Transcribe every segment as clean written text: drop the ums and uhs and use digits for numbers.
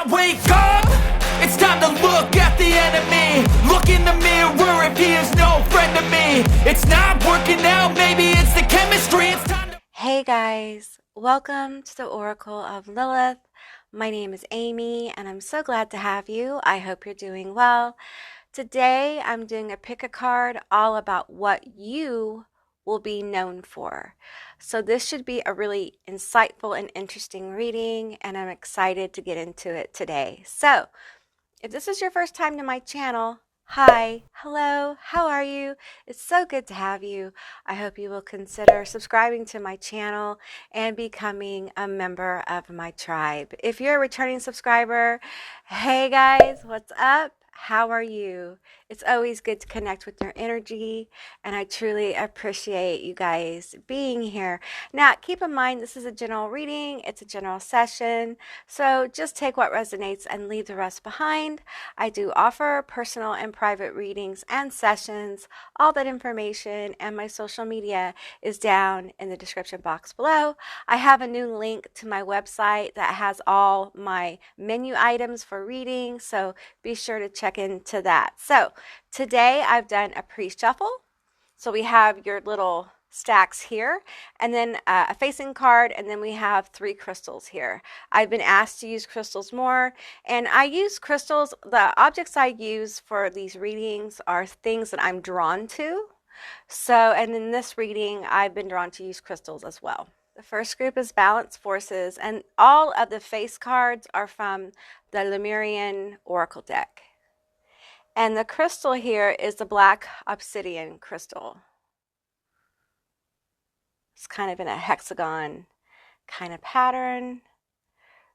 I wake up, it's time to look at the enemy. Look in the mirror if he is no friend to me. It's not working out, maybe it's the chemistry. It's time to... Hey guys, welcome to the Oracle of Lilith. My name is Amy and I'm so glad to have you. I hope you're doing well. Today I'm doing a pick a card all about what you will be known for. So this should be a really insightful and interesting reading, and I'm excited to get into it today. So if this is your first time to my channel, hi, hello, how are you? It's so good to have you. I hope you will consider subscribing to my channel and becoming a member of my tribe. If you're a returning subscriber, hey guys, what's up? How are you? It's always good to connect with your energy, and I truly appreciate you guys being here. Now, keep in mind, this is a general reading. It's a general session, so just take what resonates and leave the rest behind. I do offer personal and private readings and sessions. All that information and my social media is down in the description box below. I have a new link to my website that has all my menu items for reading, so be sure to check into that. So today I've done a pre-shuffle. So we have your little stacks here, and then a facing card, and then we have 3 crystals here. I've been asked to use crystals more, and I use crystals. The objects I use for these readings are things that I'm drawn to. So, and in this reading, I've been drawn to use crystals as well. The first group is Balance Forces, and all of the face cards are from the Lemurian Oracle deck. And the crystal here is the black Obsidian crystal. It's kind of in a hexagon kind of pattern.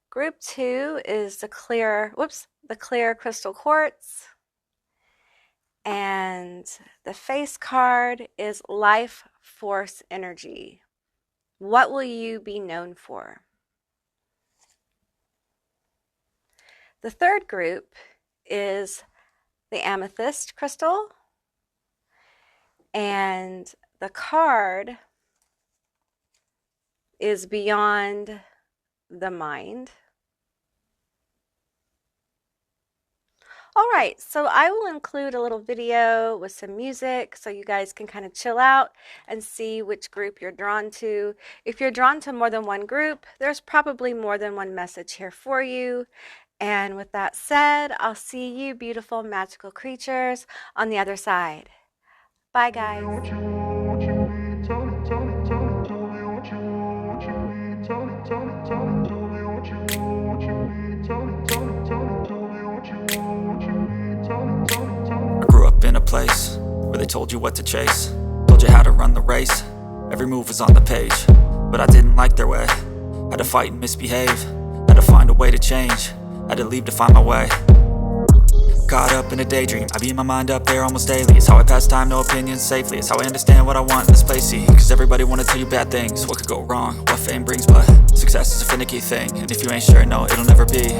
Group 2 is the clear crystal quartz. And the face card is Life Force Energy. What will you be known for? The third group is the Amethyst crystal, and the card is Beyond the Mind. All right, so I will include a little video with some music so you guys can kind of chill out and see which group you're drawn to. If you're drawn to more than one group, there's probably more than one message here for you. And with that said, I'll see you beautiful magical creatures on the other side. Bye guys. I grew up in a place where they told you what to chase, told you how to run the race. Every move was on the page, but I didn't like their way. Had to fight and misbehave, had to find a way to change. Had to leave to find my way. Caught up in a daydream, I beat my mind up there almost daily. It's how I pass time, no opinions safely. It's how I understand what I want in this place, see. Cause everybody wanna tell you bad things, what could go wrong, what fame brings. But success is a finicky thing, and if you ain't sure, no, it'll never be.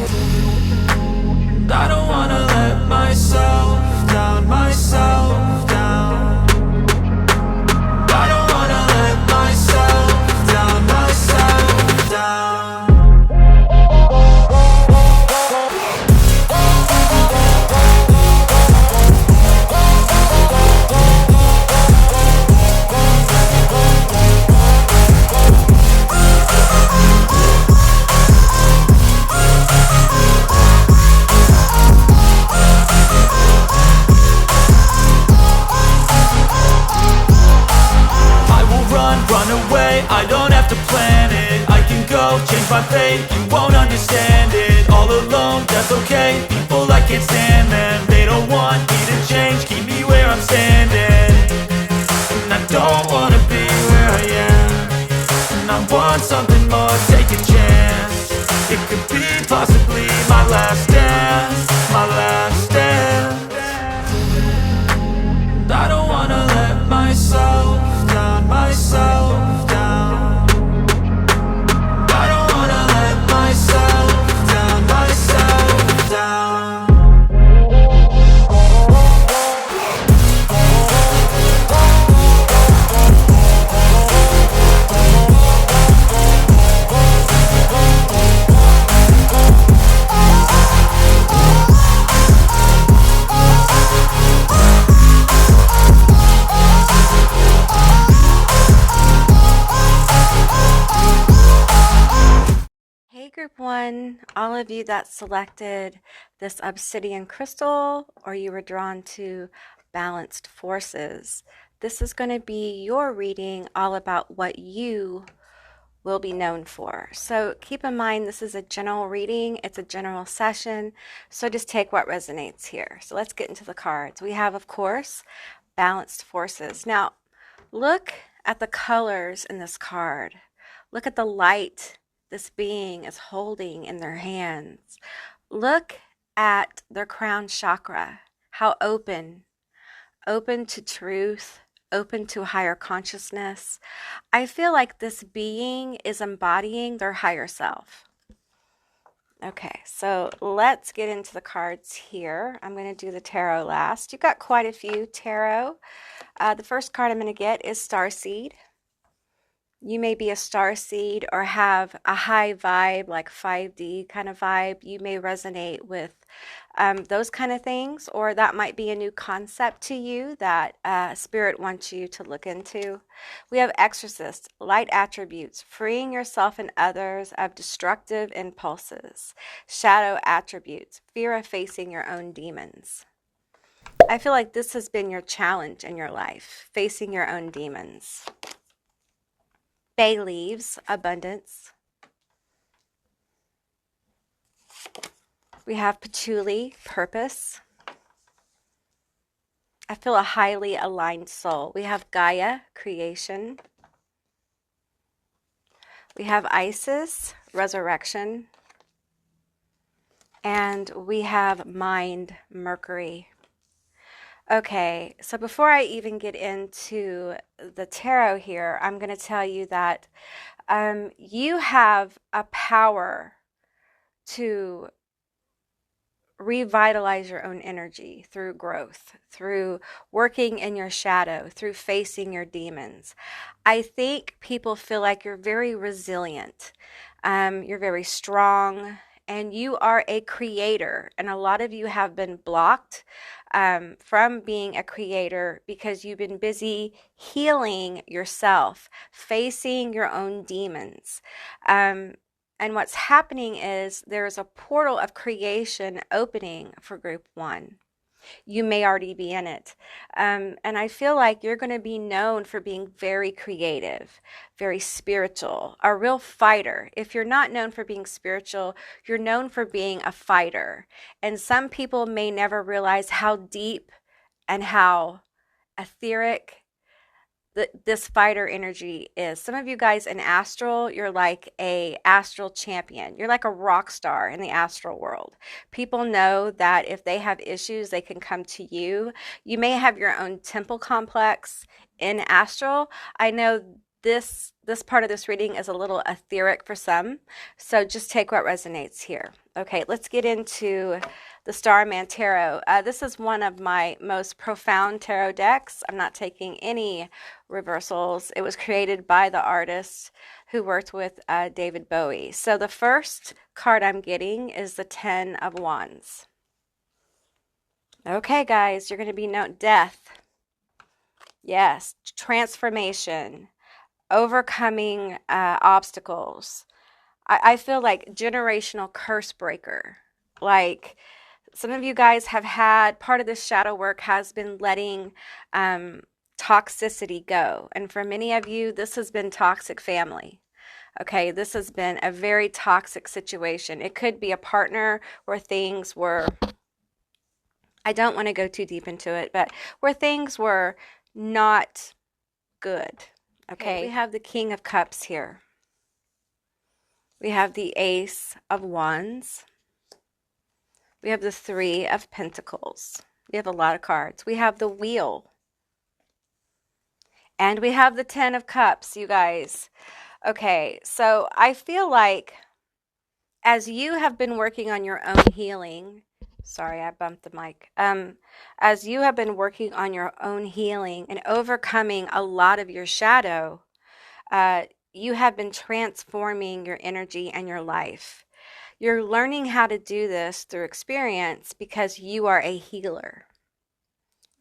I don't wanna let myself down, myself down. I don't wanna let myself down, myself down. Run away, I don't have to plan it. I can go, change my fate, you won't understand it. All alone, that's okay, people I can't stand them. They don't want me to change, keep me where I'm standing. And I don't wanna be where I am, and I want something more, take a chance. It could be possibly my last dance, my last dance. And I don't wanna let myself down, myself down. I don't wanna let myself down, myself down. all of you that selected this obsidian crystal, or you were drawn to balanced forces, this is going to be your reading all about what you will be known for. So keep in mind, this is a general reading. It's a general session. So just take what resonates here. So let's get into the cards. We have, of course, balanced forces. Now, look at the colors in this card. Look at the light this being is holding in their hands. Look at their crown chakra, how open to truth, open to higher consciousness. I feel like this being is embodying their higher self. Okay, so let's get into the cards here. I'm going to do the tarot last. You've got quite a few tarot. The first card I'm going to get is Starseed. You may be a starseed or have a high vibe, like 5D kind of vibe. You may resonate with those kind of things, or that might be a new concept to you that Spirit wants you to look into. We have Exorcist, light attributes, freeing yourself and others of destructive impulses. Shadow attributes, fear of facing your own demons. I feel like this has been your challenge in your life, facing your own demons. Bay leaves, abundance. We have patchouli, purpose. I feel a highly aligned soul. We have Gaia, creation. We have Isis, resurrection. And we have mind, Mercury. Okay, so before I even get into the tarot here, I'm going to tell you that you have a power to revitalize your own energy through growth, through working in your shadow, through facing your demons. I think people feel like you're very resilient, you're very strong, and you are a creator. And a lot of you have been blocked from being a creator because you've been busy healing yourself, facing your own demons. And what's happening is there's a portal of creation opening for group one. You may already be in it. And I feel like you're going to be known for being very creative, very spiritual, a real fighter. If you're not known for being spiritual, you're known for being a fighter. And some people may never realize how deep and how etheric this fighter energy is. Some of you guys in astral, you're like a astral champion. You're like a rock star in the astral world. People know that if they have issues, they can come to you. You may have your own temple complex in astral. I know this part of this reading is a little etheric for some, so just take what resonates here. Okay, let's get into the Starman Tarot. This is one of my most profound tarot decks. I'm not taking any reversals. It was created by the artist who worked with David Bowie. So the first card I'm getting is the 10 of Wands. Okay, guys, you're going to be known death. Yes, transformation, overcoming obstacles. I feel like generational curse breaker. Like some of you guys have had, part of this shadow work has been letting toxicity go. And for many of you, this has been toxic family. Okay, this has been a very toxic situation. It could be a partner where things were, I don't want to go too deep into it, but where things were not good. Okay, we have the King of Cups here. We have the Ace of Wands. We have the Three of Pentacles. We have a lot of cards. We have the Wheel. And we have the 10 of Cups, you guys. Okay, so I feel like as you have been working on your own healing, sorry, I bumped the mic. As you have been working on your own healing and overcoming a lot of your shadow, you have been transforming your energy and your life. You're learning how to do this through experience because you are a healer.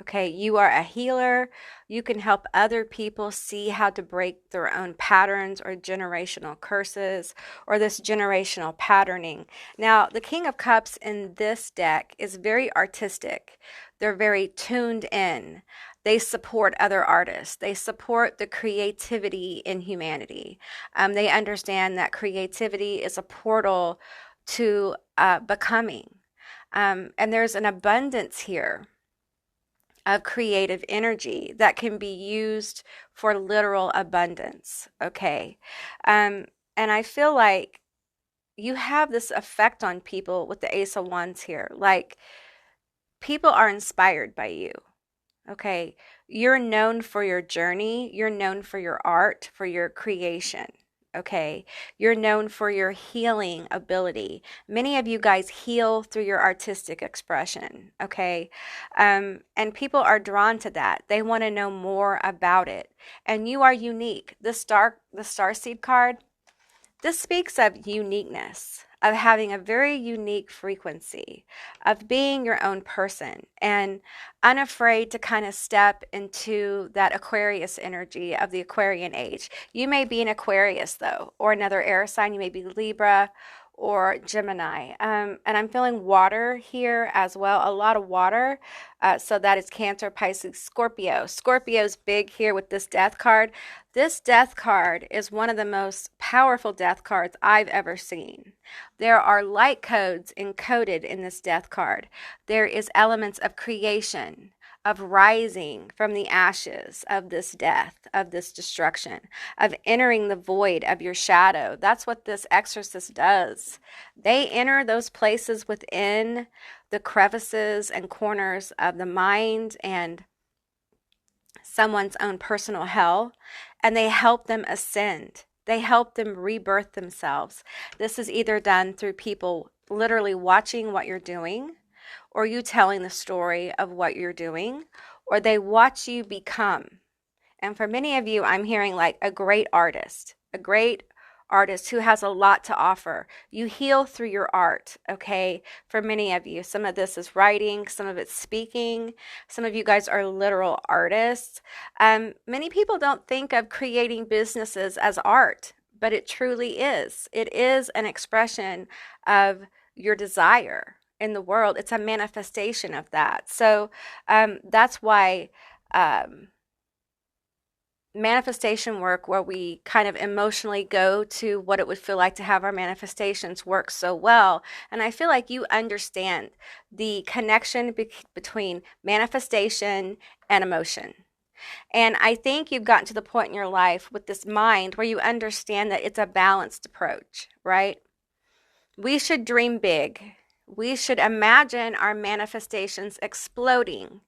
Okay, you are a healer. You can help other people see how to break their own patterns or generational curses or this generational patterning. Now, the King of Cups in this deck is very artistic. They're very tuned in. They support other artists. They support the creativity in humanity. They understand that creativity is a portal to becoming. And there's an abundance here of creative energy that can be used for literal abundance. Okay. And I feel like you have this effect on people with the Ace of Wands here. Like, people are inspired by you. Okay. You're known for your journey. You're known for your art, for your creation. Okay. You're known for your healing ability. Many of you guys heal through your artistic expression. Okay. And people are drawn to that. They want to know more about it. And you are unique. The Starseed card, this speaks of uniqueness, of having a very unique frequency, of being your own person and unafraid to kind of step into that Aquarius energy of the Aquarian age. You may be an Aquarius, though, or another air sign. You may be Libra or Gemini. And I'm feeling water here as well, a lot of water. So that is Cancer, Pisces, Scorpio. Scorpio's big here with this death card. This death card is one of the most powerful death cards I've ever seen. There are light codes encoded in this death card. There is elements of creation, of rising from the ashes of this death, of this destruction, of entering the void of your shadow. That's what this exorcist does. They enter those places within the crevices and corners of the mind and someone's own personal hell, and they help them ascend. They help them rebirth themselves. This is either done through people literally watching what you're doing, or you telling the story of what you're doing, or they watch you become. And for many of you, I'm hearing like a great artist who has a lot to offer. You heal through your art, okay? For many of you, some of this is writing, some of it's speaking. Some of you guys are literal artists. Many people don't think of creating businesses as art, but it truly is. It is an expression of your desire in the world. It's a manifestation of that. So that's why manifestation work, where we kind of emotionally go to what it would feel like to have our manifestations, work so well. And I feel like you understand the connection between manifestation and emotion. And I think you've gotten to the point in your life with this mind where you understand that it's a balanced approach, right? We should dream big. We should imagine our manifestations exploding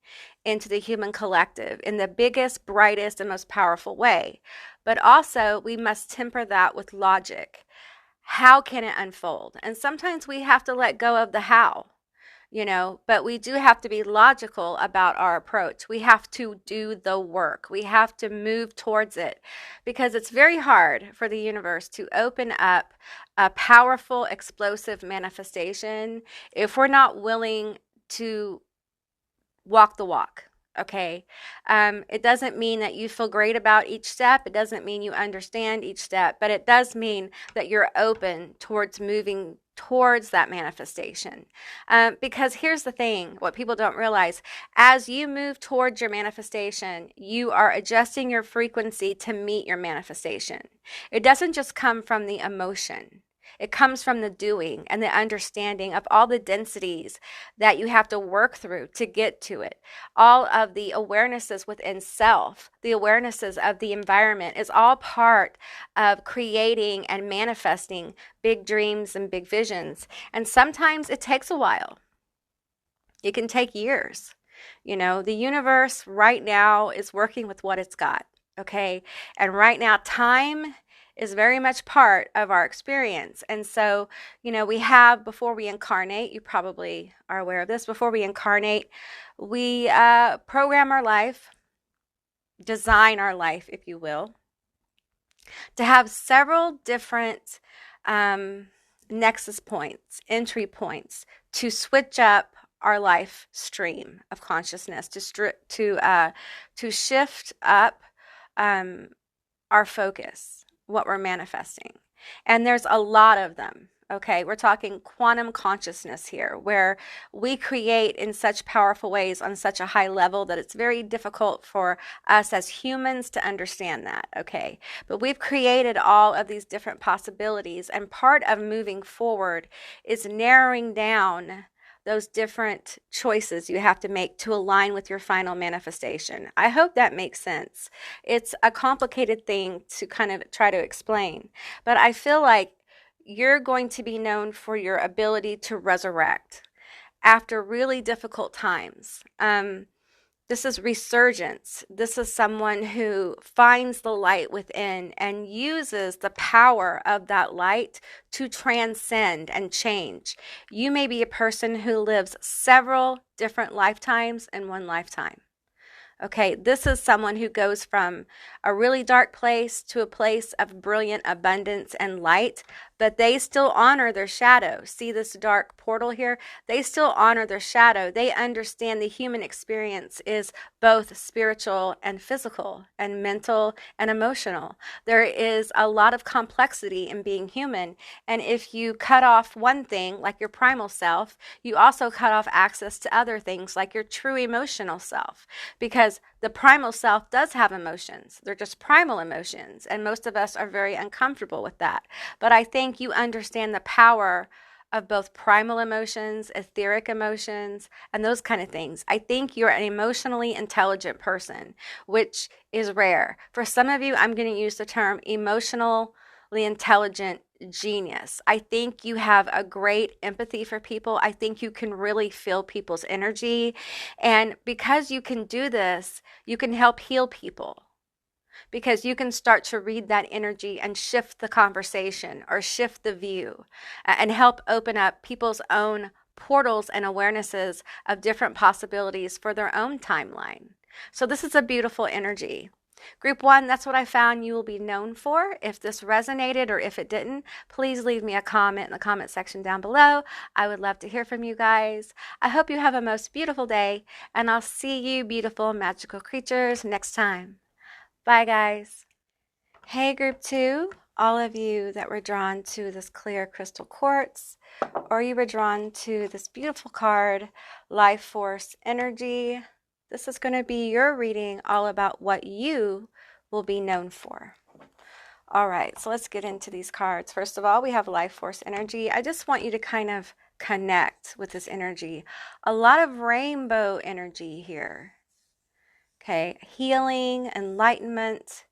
into the human collective in the biggest, brightest, and most powerful way. But also, we must temper that with logic. How can it unfold? And sometimes we have to let go of the how, but we do have to be logical about our approach. We have to do the work. We have to move towards it, because it's very hard for the universe to open up a powerful, explosive manifestation if we're not willing to walk the walk. Okay. It doesn't mean that you feel great about each step. It doesn't mean you understand each step, but it does mean that you're open towards moving towards that manifestation. Because here's the thing, what people don't realize, as you move towards your manifestation, you are adjusting your frequency to meet your manifestation. It doesn't just come from the emotion. It comes from the doing and the understanding of all the densities that you have to work through to get to it. All of the awarenesses within self, the awarenesses of the environment is all part of creating and manifesting big dreams and big visions. And sometimes it takes a while. It can take years. The universe right now is working with what it's got, okay? And right now, time is very much part of our experience. And so, we have, before we incarnate, you probably are aware of this, before we incarnate, we program our life, design our life, if you will, to have several different nexus points, entry points, to switch up our life stream of consciousness, to shift up our focus, what we're manifesting. And there's a lot of them. Okay, we're talking quantum consciousness here, where we create in such powerful ways on such a high level that it's very difficult for us as humans to understand that. Okay, but we've created all of these different possibilities, and part of moving forward is narrowing down those different choices you have to make to align with your final manifestation. I hope that makes sense. It's a complicated thing to kind of try to explain, but I feel like you're going to be known for your ability to resurrect after really difficult times. This is resurgence. This is someone who finds the light within and uses the power of that light to transcend and change. You may be a person who lives several different lifetimes in one lifetime. Okay, this is someone who goes from a really dark place to a place of brilliant abundance and light, but they still honor their shadow. See this dark portal here? They still honor their shadow. They understand the human experience is both spiritual and physical and mental and emotional. There is a lot of complexity in being human, and if you cut off one thing, like your primal self, you also cut off access to other things, like your true emotional self, because the primal self does have emotions. They're just primal emotions, and most of us are very uncomfortable with that. But I think you understand the power of both primal emotions, etheric emotions, and those kind of things. I think you're an emotionally intelligent person, which is rare. For some of you, I'm going to use the term emotionally intelligent genius. I think you have a great empathy for people. I think you can really feel people's energy. And because you can do this, you can help heal people, because you can start to read that energy and shift the conversation or shift the view and help open up people's own portals and awarenesses of different possibilities for their own timeline. So this is a beautiful energy. Group 1, that's what I found you will be known for. If this resonated or if it didn't, please leave me a comment in the comment section down below. I would love to hear from you guys. I hope you have a most beautiful day, and I'll see you beautiful magical creatures next time. Bye, guys. Hey, Group 2, all of you that were drawn to this clear crystal quartz, or you were drawn to this beautiful card, Life Force Energy. This is going to be your reading all about what you will be known for. All right, so let's get into these cards. First of all, we have Life Force Energy. I just want you to kind of connect with this energy. A lot of rainbow energy here. Okay, healing, enlightenment.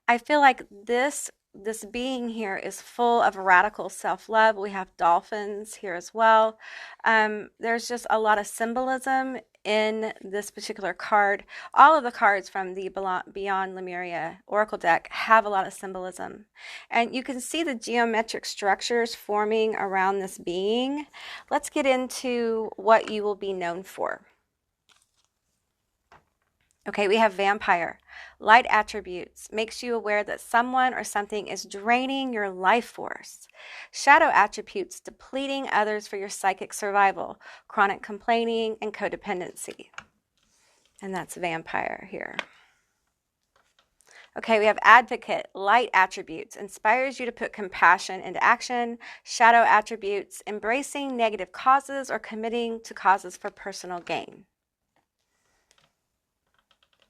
I feel like this being here is full of radical self-love. We have dolphins here as well. There's just a lot of symbolism in this particular card. All of the cards from the Beyond Lemuria Oracle deck have a lot of symbolism. And you can see the geometric structures forming around this being. Let's get into what you will be known for. Okay, we have Vampire. Light attributes makes you aware that someone or something is draining your life force. Shadow attributes depleting others for your psychic survival, chronic complaining, and codependency. And that's Vampire here. Okay, we have Advocate. Light attributes inspires you to put compassion into action. Shadow attributes embracing negative causes or committing to causes for personal gain.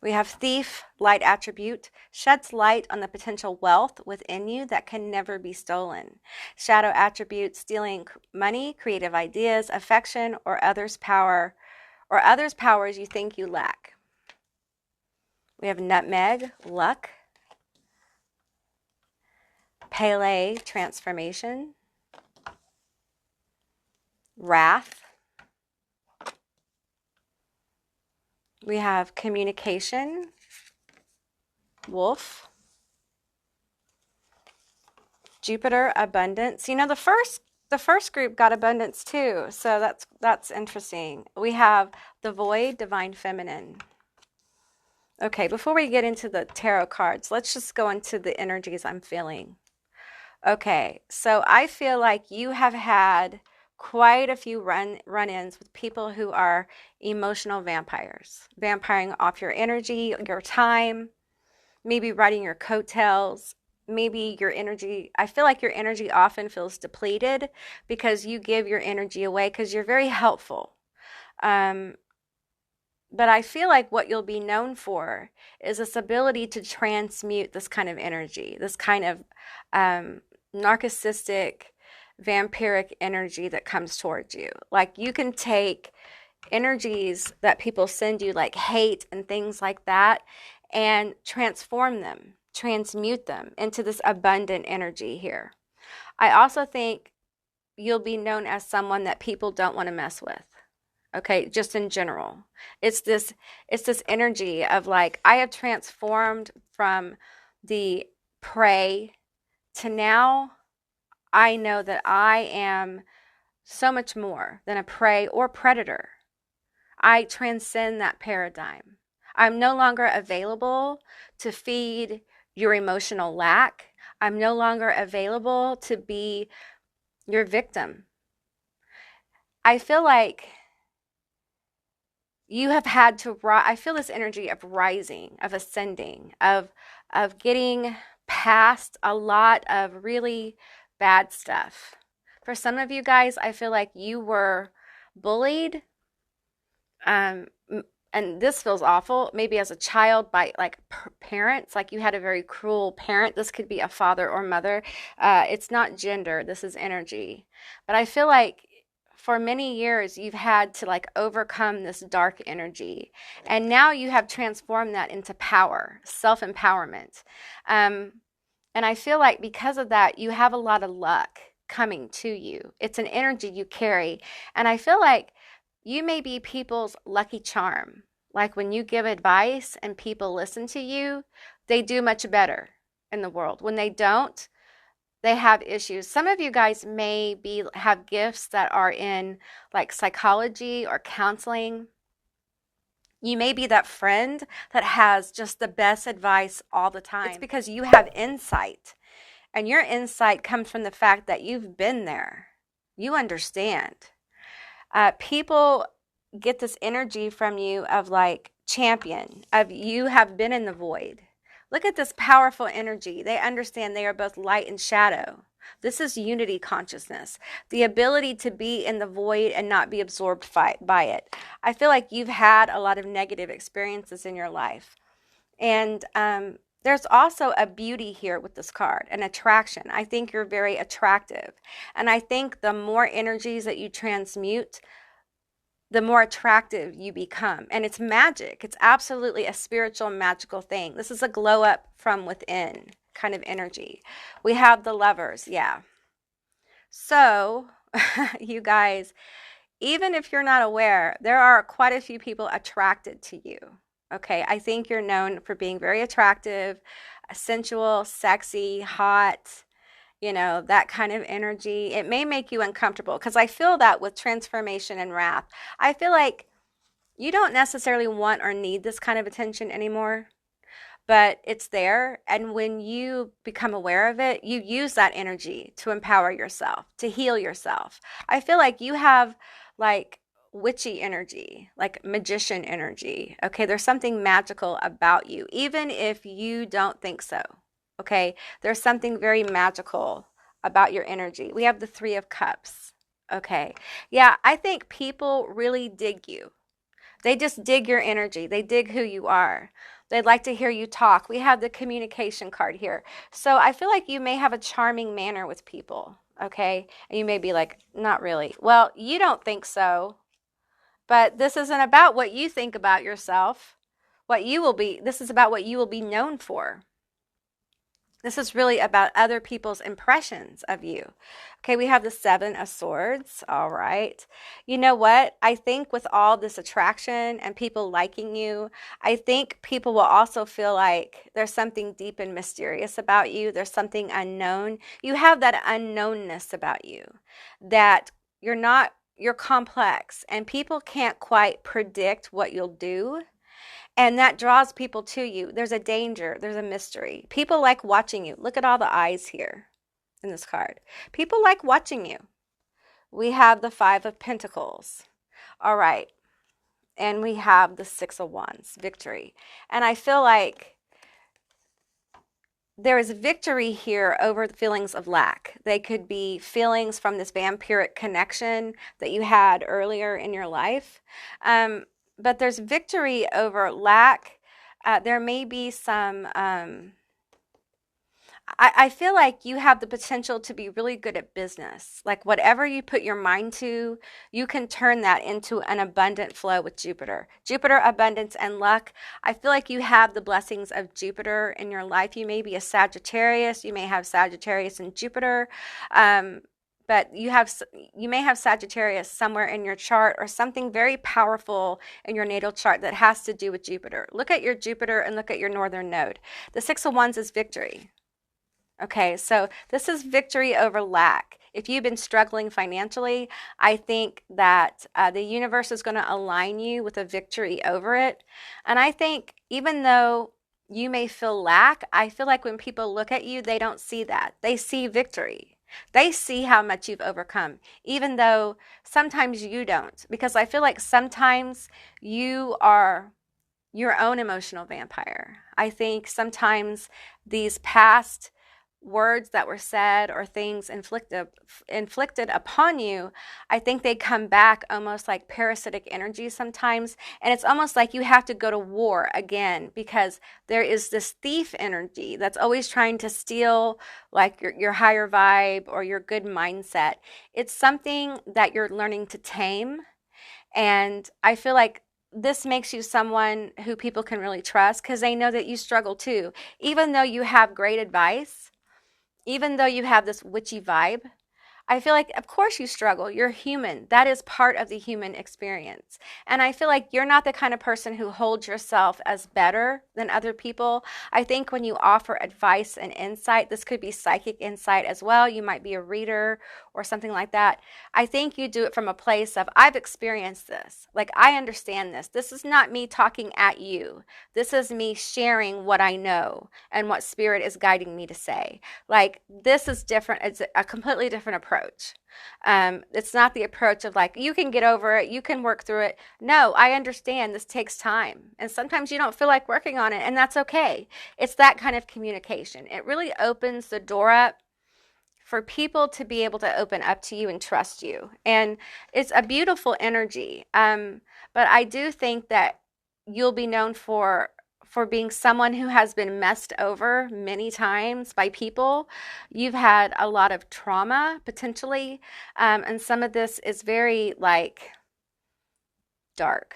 We have Thief, light attribute, sheds light on the potential wealth within you that can never be stolen. Shadow attribute, stealing money, creative ideas, affection, or others' powers you think you lack. We have Nutmeg, luck. Pele, transformation. Wrath. We have communication, wolf, Jupiter, abundance. You know, the first group got abundance too, so that's interesting. We have the void, divine feminine. Okay, before we get into the tarot cards, let's just go into the energies I'm feeling. Okay, so I feel like you have had quite a few run-ins with people who are emotional vampires, vampiring off your energy, your time, maybe riding your coattails, maybe your energy. I feel like your energy often feels depleted because you give your energy away because you're very helpful. But I feel like what you'll be known for is this ability to transmute this kind of energy, this kind of narcissistic, vampiric energy that comes towards you. Like you can take energies that people send you, like hate and things like that, and transform them, transmute them into this abundant energy here. I also think you'll be known as someone that people don't want to mess with. Okay, just in general. It's this energy of like, I have transformed from the prey to now I know that I am so much more than a prey or predator. I transcend that paradigm. I'm no longer available to feed your emotional lack. I'm no longer available to be your victim. I feel like you have had to I feel this energy of rising, of ascending, of getting past a lot of really bad stuff. For some of you guys, I feel like you were bullied, and this feels awful, maybe as a child by like parents, like you had a very cruel parent. This could be a father or mother. It's not gender, this is energy. But I feel like for many years, you've had to like overcome this dark energy. And now you have transformed that into power, self-empowerment. And I feel like because of that, you have a lot of luck coming to you. It's an energy you carry. And I feel like you may be people's lucky charm. Like when you give advice and people listen to you, they do much better in the world. When they don't, they have issues. Some of you guys may have gifts that are in like psychology or counseling. You may be that friend that has just the best advice all the time. It's because you have insight, and your insight comes from the fact that you've been there. You understand. People get this energy from you of like champion, of you have been in the void. Look at this powerful energy. They understand they are both light and shadow. This is unity consciousness, the ability to be in the void and not be absorbed by it. I feel like you've had a lot of negative experiences in your life. And there's also a beauty here with this card, an attraction. I think you're very attractive. And I think the more energies that you transmute, the more attractive you become. And it's magic. It's absolutely a spiritual, magical thing. This is a glow up from within kind of energy. We have the Lovers, yeah. So, you guys, even if you're not aware, there are quite a few people attracted to you. Okay, I think you're known for being very attractive, sensual, sexy, hot, you know, that kind of energy. It may make you uncomfortable because I feel that with transformation and wrath. I feel like you don't necessarily want or need this kind of attention anymore, but it's there. And when you become aware of it, you use that energy to empower yourself, to heal yourself. I feel like you have like witchy energy, like magician energy. Okay, there's something magical about you, even if you don't think so. Okay, there's something very magical about your energy. We have the Three of Cups. Okay, yeah, I think people really dig you. They just dig your energy. They dig who you are. They'd like to hear you talk. We have the communication card here. So I feel like you may have a charming manner with people. Okay, and you may be like, not really. Well, you don't think so, but this isn't about what you think about yourself. This is about what you will be known for. This is really about other people's impressions of you. Okay, we have the Seven of Swords. All right. You know what? I think with all this attraction and people liking you, I think people will also feel like there's something deep and mysterious about you. There's something unknown. You have that unknownness about you, that you're complex, and people can't quite predict what you'll do. And that draws people to you. There's a danger. There's a mystery. People like watching you. Look at all the eyes here in this card. People like watching you. We have the Five of Pentacles. All right. And we have the Six of Wands, victory. And I feel like there is victory here over the feelings of lack. They could be feelings from this vampiric connection that you had earlier in your life. But there's victory over lack. There may be some... I feel like you have the potential to be really good at business. Like whatever you put your mind to, you can turn that into an abundant flow with Jupiter. Jupiter, abundance, and luck. I feel like you have the blessings of Jupiter in your life. You may be a Sagittarius. You may have Sagittarius and Jupiter. But you may have Sagittarius somewhere in your chart or something very powerful in your natal chart that has to do with Jupiter. Look at your Jupiter and look at your northern node. The Six of Wands is victory. Okay, so this is victory over lack. If you've been struggling financially, I think that the universe is going to align you with a victory over it. And I think even though you may feel lack, I feel like when people look at you, they don't see that. They see victory. They see how much you've overcome, even though sometimes you don't. Because I feel like sometimes you are your own emotional vampire. I think sometimes these past words that were said or things inflicted upon you, I think they come back almost like parasitic energy sometimes. And it's almost like you have to go to war again because there is this thief energy that's always trying to steal like your higher vibe or your good mindset. It's something that you're learning to tame. And I feel like this makes you someone who people can really trust because they know that you struggle too. Even though you have great advice, even though you have this witchy vibe, I feel like, of course you struggle. You're human. That is part of the human experience. And I feel like you're not the kind of person who holds yourself as better than other people. I think when you offer advice and insight, this could be psychic insight as well. You might be a reader or something like that. I think you do it from a place of, I've experienced this. Like, I understand this. This is not me talking at you. This is me sharing what I know and what spirit is guiding me to say. Like, this is different. It's a completely different approach. It's not the approach of like, you can get over it, you can work through it. No, I understand this takes time. And sometimes you don't feel like working on it, and that's okay. It's that kind of communication. It really opens the door up for people to be able to open up to you and trust you. And it's a beautiful energy. But I do think that you'll be known for being someone who has been messed over many times by people. You've had a lot of trauma, potentially, and some of this is very, like, dark,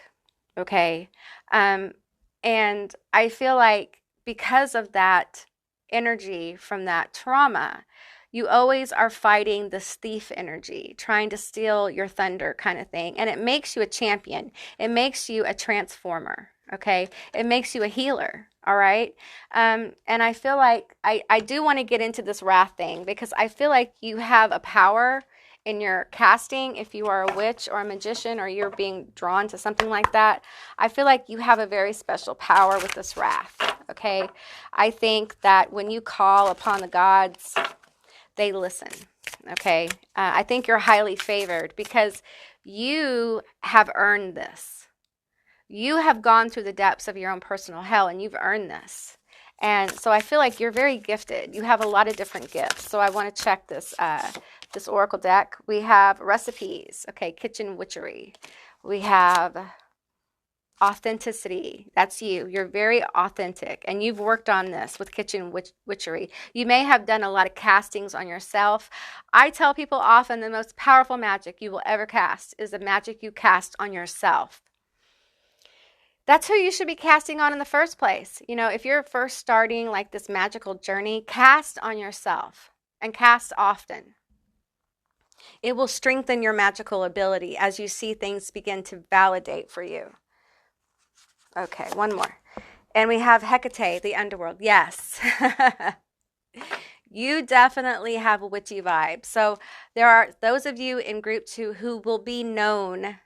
okay? And I feel like because of that energy from that trauma, you always are fighting this thief energy, trying to steal your thunder kind of thing, and it makes you a champion. It makes you a transformer. Okay, it makes you a healer, all right? And I feel like I do want to get into this wrath thing because I feel like you have a power in your casting. If you are a witch or a magician or you're being drawn to something like that, I feel like you have a very special power with this wrath, okay? I think that when you call upon the gods, they listen, okay? I think you're highly favored because you have earned this. You have gone through the depths of your own personal hell and you've earned this. And so I feel like you're very gifted. You have a lot of different gifts. So I want to check this this oracle deck. We have recipes. Okay, kitchen witchery. We have authenticity. That's you. You're very authentic. And you've worked on this with kitchen witchery. You may have done a lot of castings on yourself. I tell people often the most powerful magic you will ever cast is the magic you cast on yourself. That's who you should be casting on in the first place. You know, if you're first starting like this magical journey, cast on yourself and cast often. It will strengthen your magical ability as you see things begin to validate for you. Okay, one more. And we have Hecate, the underworld. Yes. You definitely have a witchy vibe. So there are those of you in group 2 who will be known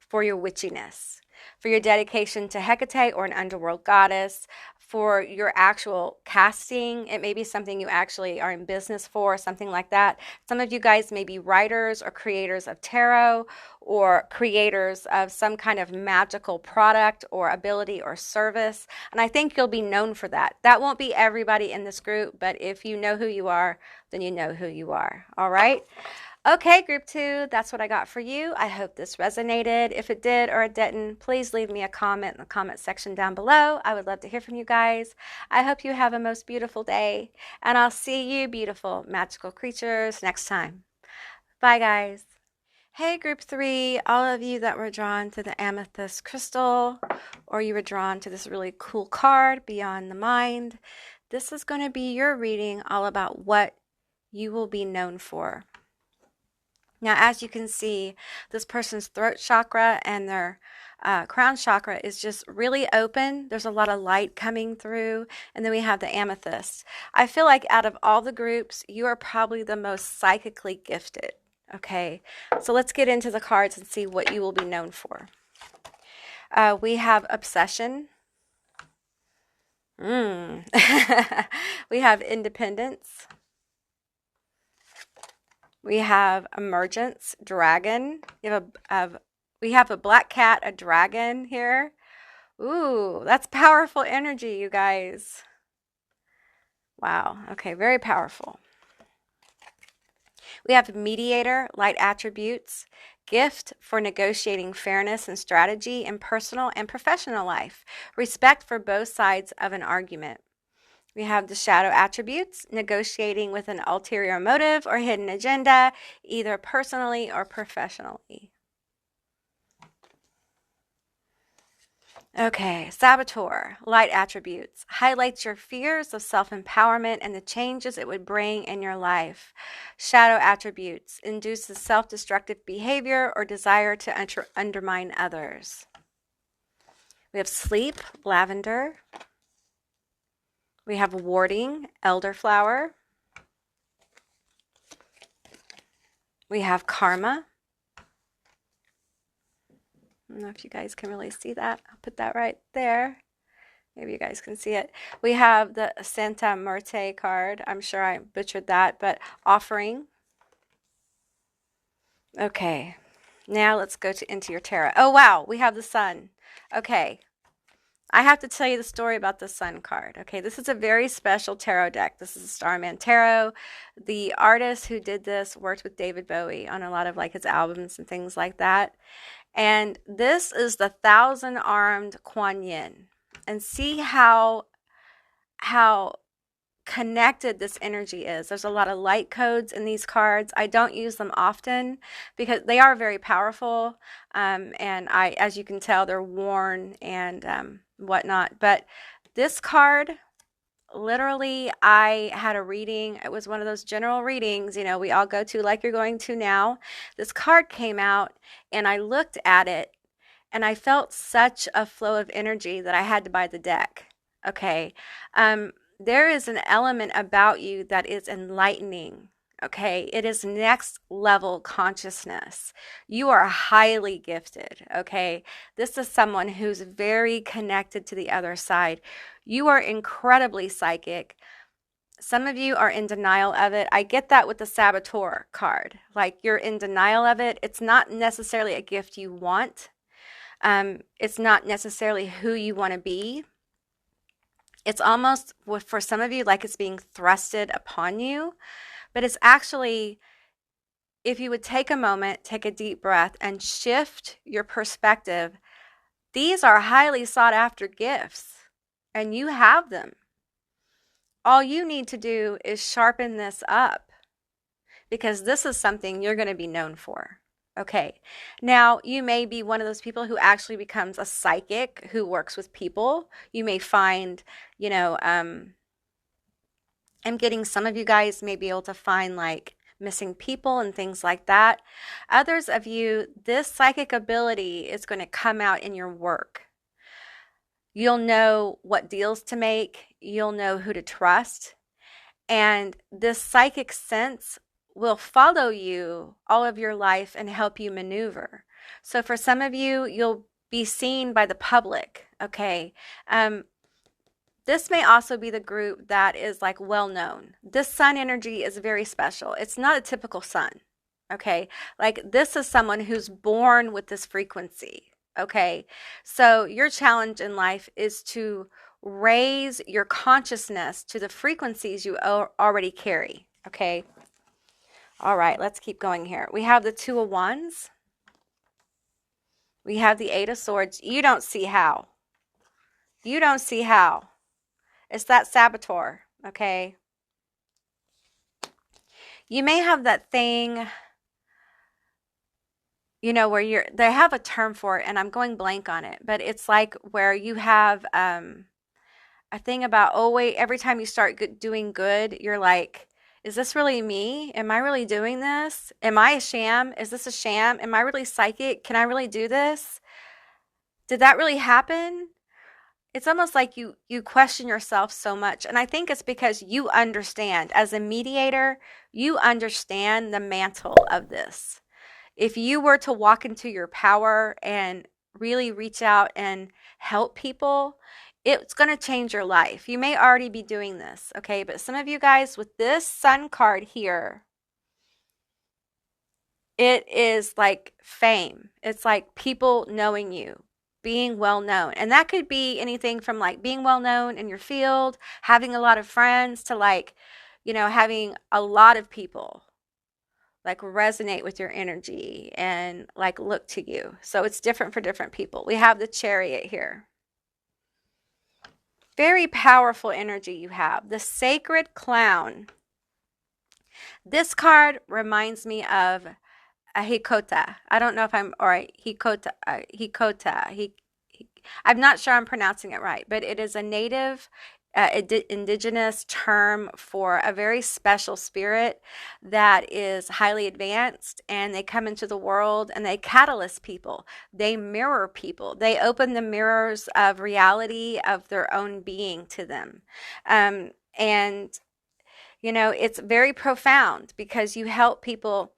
for your witchiness, for your dedication to Hecate or an underworld goddess, for your actual casting. It may be something you actually are in business for, something like that. Some of you guys may be writers or creators of tarot or creators of some kind of magical product or ability or service. And I think you'll be known for that. That won't be everybody in this group, but if you know who you are, then you know who you are. All right? Okay, group 2, that's what I got for you. I hope this resonated. If it did or it didn't, please leave me a comment in the comment section down below. I would love to hear from you guys. I hope you have a most beautiful day, and I'll see you, beautiful magical creatures, next time. Bye, guys. Hey, group 3, all of you that were drawn to the Amethyst crystal, or you were drawn to this really cool card, Beyond the Mind. This is going to be your reading all about what you will be known for. Now, as you can see, this person's throat chakra and their crown chakra is just really open. There's a lot of light coming through. And then we have the amethyst. I feel like out of all the groups, you are probably the most psychically gifted. Okay, so let's get into the cards and see what you will be known for. We have obsession. We have independence. We have emergence, dragon. We have a black cat, a dragon here. Ooh, that's powerful energy, you guys. Wow. Okay, very powerful. We have mediator, light attributes, gift for negotiating fairness and strategy in personal and professional life, respect for both sides of an argument. We have the shadow attributes, negotiating with an ulterior motive or hidden agenda, either personally or professionally. Okay, saboteur, light attributes, highlights your fears of self-empowerment and the changes it would bring in your life. Shadow attributes, induces self-destructive behavior or desire to undermine others. We have sleep, lavender. We have warding, elderflower. We have karma. I don't know if you guys can really see that. I'll put that right there. Maybe you guys can see it. We have the Santa Muerte card. I'm sure I butchered that, but offering. Okay, now let's go into your tarot. Oh, wow, we have the sun. Okay. I have to tell you the story about the Sun card. Okay, this is a very special tarot deck. This is a Starman Tarot. The artist who did this worked with David Bowie on a lot of like his albums and things like that. And this is the 1,000-armed Kuan Yin. And see how connected this energy is. There's a lot of light codes in these cards. I don't use them often because they are very powerful. And as you can tell, they're worn and whatnot. But this card, literally, I had a reading. It was one of those general readings, you know, we all go to like you're going to now. This card came out and I looked at it and I felt such a flow of energy that I had to buy the deck. Okay. There is an element about you that is enlightening. Okay, it is next level consciousness. You are highly gifted. Okay, this is someone who's very connected to the other side. You are incredibly psychic. Some of you are in denial of it. I get that with the saboteur card. Like you're in denial of it. It's not necessarily a gift you want. It's not necessarily who you want to be. It's almost, for some of you, like it's being thrusted upon you. But it's actually, if you would take a moment, take a deep breath, and shift your perspective, these are highly sought after gifts, and you have them. All you need to do is sharpen this up, because this is something you're going to be known for. Okay, now you may be one of those people who actually becomes a psychic who works with people. You may find, you know, I'm getting some of you guys may be able to find like missing people and things like that. Others of you, this psychic ability is going to come out in your work. You'll know what deals to make. You'll know who to trust. And this psychic sense will follow you all of your life and help you maneuver. So for some of you, you'll be seen by the public, okay? This may also be the group that is like well known. This sun energy is very special. It's not a typical sun, okay? Like this is someone who's born with this frequency, okay? So your challenge in life is to raise your consciousness to the frequencies you already carry, okay? All right, let's keep going here. We have the Two of Wands. We have the Eight of Swords. You don't see how. You don't see how. It's that saboteur, okay? You may have that thing, you know, where they have a term for it, and I'm going blank on it, but it's like where you have a thing about, oh, wait, every time you start doing good, you're like, is this really me? Am I really doing this? Am I a sham? Is this a sham? Am I really psychic? Can I really do this? Did that really happen? It's almost like you question yourself so much. And I think it's because you understand, as a mediator, you understand the mantle of this. If you were to walk into your power and really reach out and help people, it's going to change your life. You may already be doing this, okay? But some of you guys with this Sun card here, it is like fame. It's like people knowing you, being well known. And that could be anything from like being well known in your field, having a lot of friends, to like, you know, having a lot of people like resonate with your energy and like look to you. So it's different for different people. We have the Chariot here. Very powerful energy you have. The Sacred Clown. This card reminds me of a Hikota. I don't know if I'm, or Hikota, I'm not sure I'm pronouncing it right, but it is a native indigenous term for a very special spirit that is highly advanced, and they come into the world and they catalyst people. They mirror people. They open the mirrors of reality of their own being to them. And, you know, it's very profound because you help people.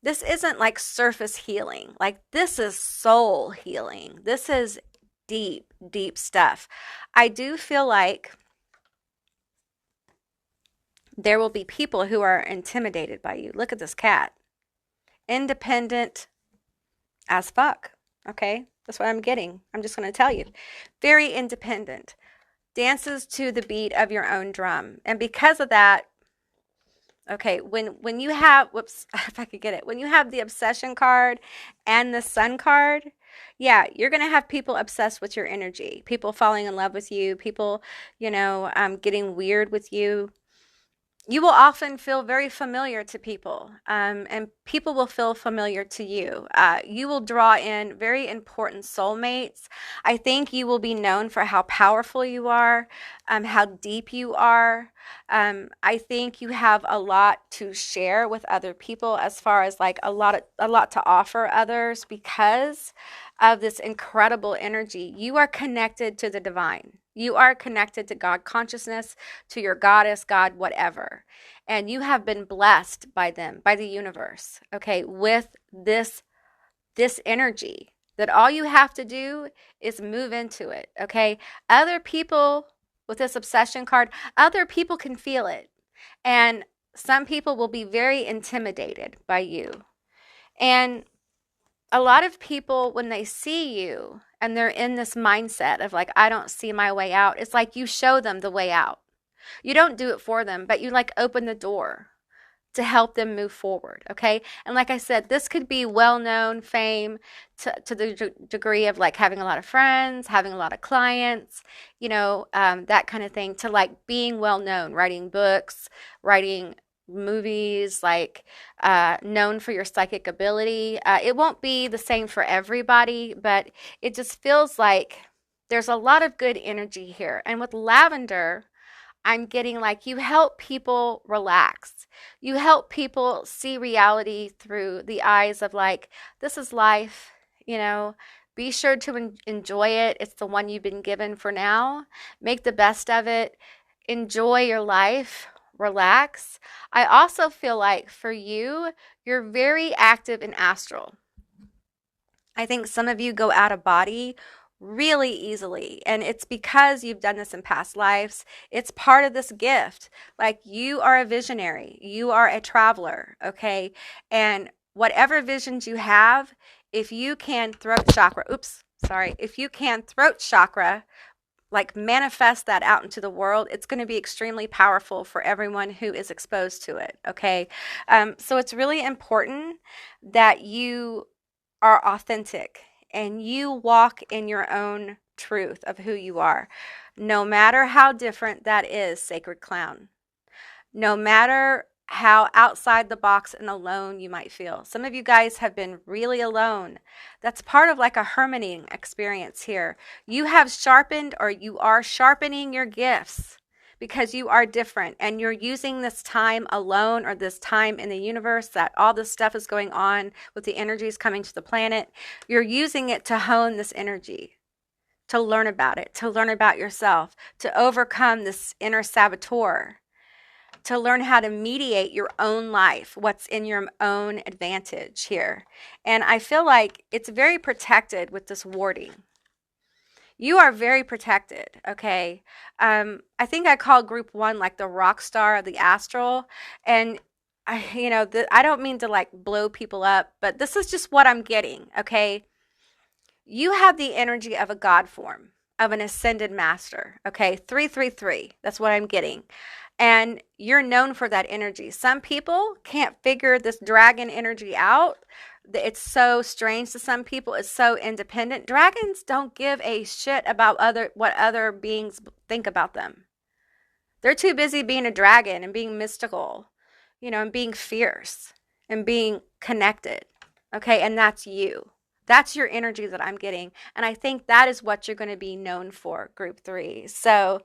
This isn't like surface healing. Like this is soul healing. This is deep, deep stuff. I do feel like there will be people who are intimidated by you. Look at this cat. Independent as fuck. Okay? That's what I'm getting. I'm just going to tell you. Very independent. Dances to the beat of your own drum. And because of that, okay, when you have, whoops, if I could get it, when you have the Obsession card and the Sun card, yeah, you're going to have people obsessed with your energy, people falling in love with you, people, you know, getting weird with you. You will often feel very familiar to people, and people will feel familiar to you. You will draw in very important soulmates. I think you will be known for how powerful you are, how deep you are. I think you have a lot to share with other people, as far as like a lot to offer others because of this incredible energy. You are connected to the divine. You are connected to God consciousness, to your goddess, God, whatever. And you have been blessed by them, by the universe, okay, with this energy, that all you have to do is move into it, okay? Other people with this Obsession card, other people can feel it. And some people will be very intimidated by you. And a lot of people, when they see you and they're in this mindset of like, I don't see my way out, it's like you show them the way out. You don't do it for them, but you like open the door to help them move forward, okay? And like I said, this could be well-known fame to the degree of like having a lot of friends, having a lot of clients, you know, that kind of thing, to like being well-known, writing books, writing movies, like known for your psychic ability. It won't be the same for everybody, but it just feels like there's a lot of good energy here. And with lavender, I'm getting like you help people relax. You help people see reality through the eyes of like, this is life, you know, be sure to enjoy it. It's the one you've been given for now. Make the best of it. Enjoy your life. Relax. I also feel like for you, you're very active in astral. I think some of you go out of body really easily, and it's because you've done this in past lives. It's part of this gift. Like, you are a visionary, you are a traveler, okay? And whatever visions you have, if you can throat chakra, if you can throat chakra, like manifest that out into the world, it's going to be extremely powerful for everyone who is exposed to it, okay? So it's really important that you are authentic and you walk in your own truth of who you are, no matter how different that is, sacred clown. No matter how outside the box and alone you might feel. Some of you guys have been really alone. That's part of like a hermiting experience here. You have sharpened, or you are sharpening your gifts, because you are different and you're using this time alone, or this time in the universe that all this stuff is going on with the energies coming to the planet. You're using it to hone this energy, to learn about it, to learn about yourself, to overcome this inner saboteur, to learn how to mediate your own life, what's in your own advantage here. And I feel like it's very protected with this warding. You are very protected, okay? I think I call group 1 like the rock star of the astral. And I don't mean to like blow people up, but this is just what I'm getting, okay? You have the energy of a God form, of an ascended master, okay? 333, that's what I'm getting. And you're known for that energy. Some people can't figure this dragon energy out. It's so strange to some people. It's so independent. Dragons don't give a shit about what other beings think about them. They're too busy being a dragon and being mystical, and being fierce and being connected. Okay, and that's you. That's your energy that I'm getting. And I think that is what you're going to be known for, group 3. So,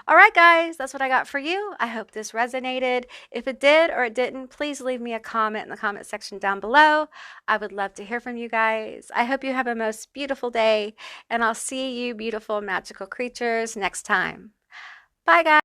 all right, guys, that's what I got for you. I hope this resonated. If it did or it didn't, please leave me a comment in the comment section down below. I would love to hear from you guys. I hope you have a most beautiful day, and I'll see you beautiful magical creatures next time. Bye, guys.